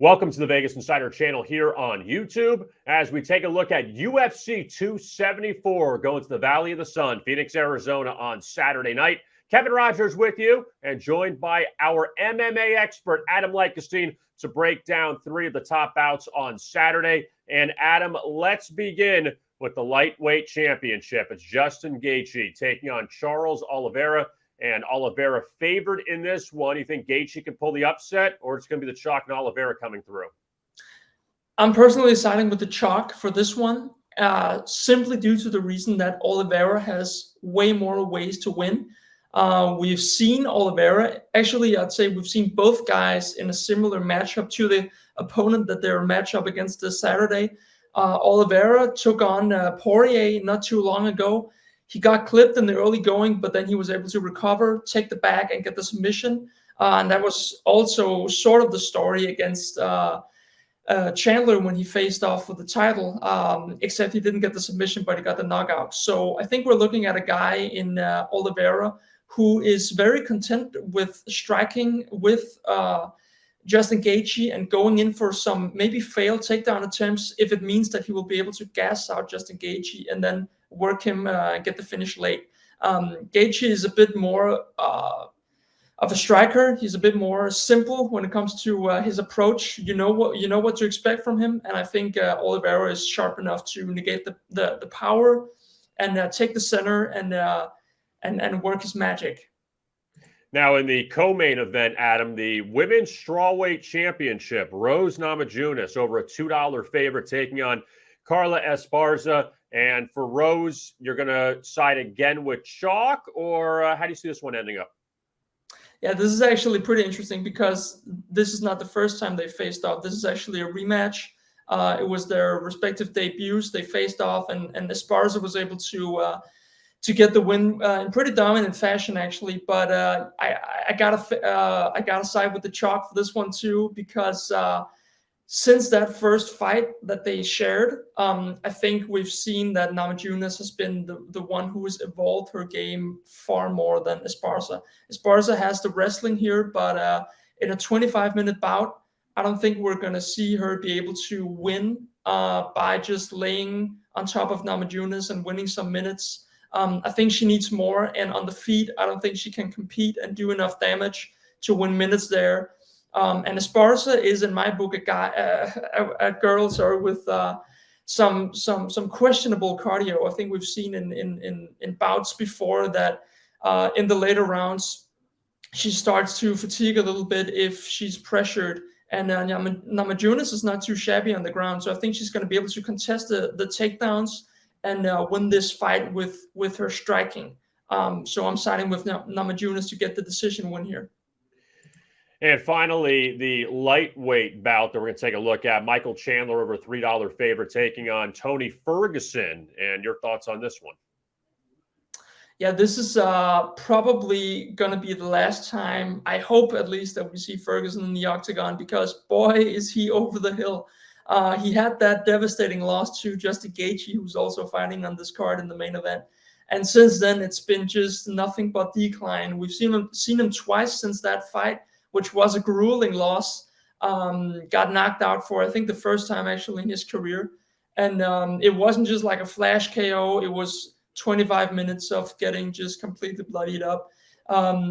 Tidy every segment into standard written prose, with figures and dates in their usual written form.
Welcome to the Vegas Insider channel here on YouTube as we take a look at UFC 274 going to the Valley of the Sun, Phoenix, Arizona on Saturday night. Kevin Rogers with you and joined by our MMA expert, Adam Lykkesteen, to break down three of the top bouts on Saturday. And Adam, let's begin with the lightweight championship. It's Justin Gaethje taking on Charles Oliveira. And Oliveira favored in this one. You think Gaethje can pull the upset, or it's going to be the chalk and Oliveira coming through? I'm personally siding with the chalk for this one, simply due to the reason that Oliveira has way more ways to win. We've seen Oliveira, actually, I'd say we've seen both guys in a similar matchup to the opponent that they're matched up against this Saturday. Oliveira took on Poirier not too long ago. He got clipped in the early going, but then he was able to recover, take the back, and get the submission. And that was also sort of the story against Chandler when he faced off for the title, except he didn't get the submission, but he got the knockout. So I think we're looking at a guy in Oliveira who is very content with striking with Justin Gaethje and going in for some maybe failed takedown attempts if it means that he will be able to gas out Justin Gaethje and then work him and get the finish late. Gaethje is a bit more of a striker. He's a bit more simple when it comes to his approach. You know what to expect from him, and I think Oliveira is sharp enough to negate the power and take the center and work his magic. Now, in the co-main event, Adam, the women's strawweight championship, Rose Namajunas over a $2 favorite taking on Carla Esparza. And for Rose, you're going to side again with chalk, or how do you see this one ending up? Yeah, this is actually pretty interesting because this is not the first time they faced off. This is actually a rematch. It was their respective debuts. They faced off, and Esparza was able to get the win in pretty dominant fashion, actually. But I gotta side with the chalk for this one too, because since that first fight that they shared, I think we've seen that Namajunas has been the one who has evolved her game far more than Esparza. Esparza has the wrestling here, but in a 25-minute bout, I don't think we're going to see her be able to win by just laying on top of Namajunas and winning some minutes. I think she needs more, and on the feet, I don't think she can compete and do enough damage to win minutes there. And Esparza is, in my book, a girl with some questionable cardio. I think we've seen in bouts before that in the later rounds she starts to fatigue a little bit if she's pressured. And Namajunas is not too shabby on the ground, so I think she's going to be able to contest the takedowns and win this fight with her striking. So I'm siding with Namajunas to get the decision win here. And finally, the lightweight bout that we're going to take a look at, Michael Chandler over a $3 favorite taking on Tony Ferguson. And your thoughts on this one? Yeah, this is probably going to be the last time, I hope at least, that we see Ferguson in the octagon, because boy, is he over the hill. He had that devastating loss to Justin Gaethje, who's also fighting on this card in the main event. And since then, it's been just nothing but decline. We've seen him twice since that fight, which was a grueling loss. Got knocked out for, I think, the first time actually in his career. And it wasn't just like a flash KO. It was 25 minutes of getting just completely bloodied up.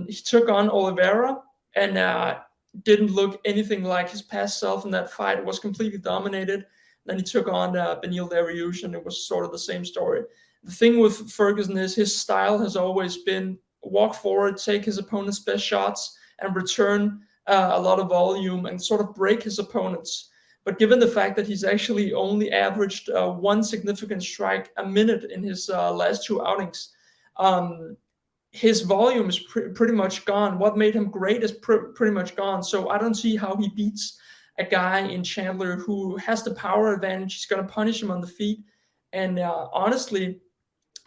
He took on Oliveira and didn't look anything like his past self in that fight. It was completely dominated. Then he took on Beneil Dariush, and it was sort of the same story. The thing with Ferguson is his style has always been walk forward, take his opponent's best shots, and return a lot of volume and sort of break his opponents. But given the fact that he's actually only averaged one significant strike a minute in his last two outings, his volume is pretty much gone. What made him great is pretty much gone. So I don't see how he beats a guy in Chandler who has the power advantage. He's going to punish him on the feet. And honestly,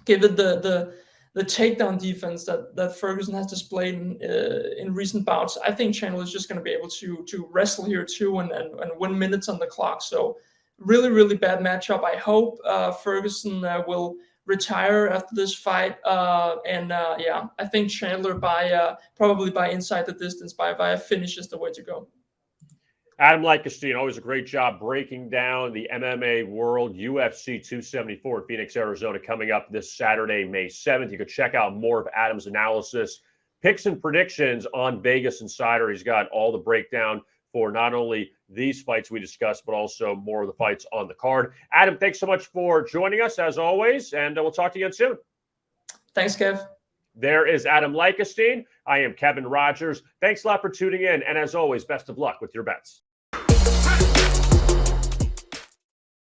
given the takedown defense that Ferguson has displayed in recent bouts, I think Chandler is just going to be able to wrestle here too and win minutes on the clock. So really, really bad matchup. I hope Ferguson will retire after this fight. Yeah, I think Chandler probably by inside the distance by a finish is the way to go. Adam Lykkesteen, always a great job breaking down the MMA world. UFC 274 in Phoenix, Arizona, coming up this Saturday, May 7th. You can check out more of Adam's analysis, picks and predictions on Vegas Insider. He's got all the breakdown for not only these fights we discussed, but also more of the fights on the card. Adam, thanks so much for joining us, as always, and we'll talk to you again soon. Thanks, Kev. There is Adam Lykkesteen. I am Kevin Rogers. Thanks a lot for tuning in, and as always, best of luck with your bets.